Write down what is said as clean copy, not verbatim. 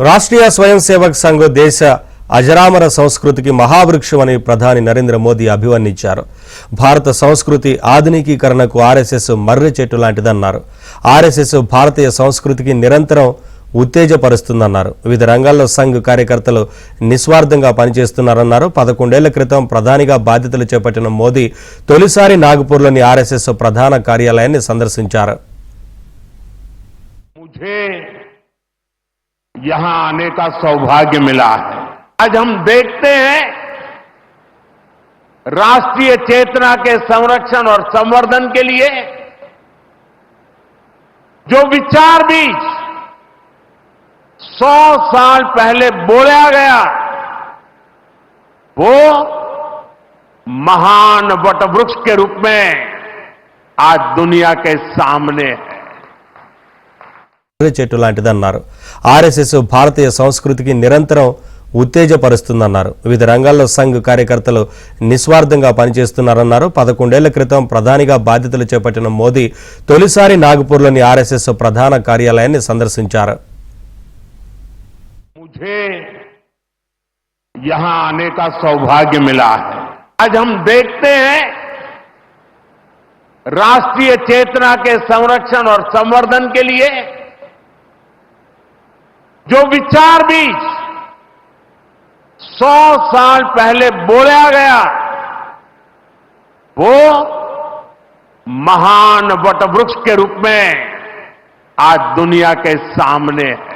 రాష్ట్రీయ స్వయం సేవక్ సంఘ్ దేశ అజరామర సంస్కృతికి మహావృక్షమని ప్రధాని నరేంద్ర మోదీ అభివర్ణించారు. భారత సంస్కృతి ఆధునికీకరణకు ఆర్ఎస్ఎస్ మర్రి చెట్టు లాంటిదన్నారు. ఆర్ఎస్ఎస్ భారతీయ సంస్కృతికి నిరంతరం ఉత్తేజపరుస్తుందన్నారు. వివిధ రంగాల్లో సంఘ్ కార్యకర్తలు నిస్వార్థంగా పనిచేస్తున్నారన్నారు. 11 ఏళ్ల క్రితం ప్రధానిగా బాధ్యతలు చేపట్టిన మోదీ తొలిసారి నాగపూర్లోని ఆర్ఎస్ఎస్ ప్రధాన కార్యాలయాన్ని సందర్శించారు. यहां आने का सौभाग्य मिला है। आज हम देखते हैं राष्ट्रीय चेतना के संरक्षण और संवर्धन के लिए जो विचार भी 100 साल पहले बोला गया वो महान वटवृक्ष के रूप में आज दुनिया के सामने है. చెట్టు లాంటిదన్నారు. ఆర్ఎస్ఎస్ భారతీయ సంస్కృతికి నిరంతరం ఉత్తేజపరుస్తుందన్నారు. వివిధ రంగాల్లో సంఘ్ కార్యకర్తలు నిస్వార్థంగా పనిచేస్తున్నారన్నారు. 11 ఏళ్ల క్రితం ప్రధానిగా బాధ్యతలు చేపట్టిన మోదీ తొలిసారి నాగపూర్లోని ఆర్ఎస్ఎస్ ప్రధాన కార్యాలయాన్ని సందర్శించారు. मुझे यहां आने का सौभाग्य मिला है. आज हम देखते हैं राष्ट्रीय चेतना के संरक्षण और संवर्धन के लिए जो विचार भी 100 साल पहले बोला गया वो महान वटवृक्ष के रूप में आज दुनिया के सामने है.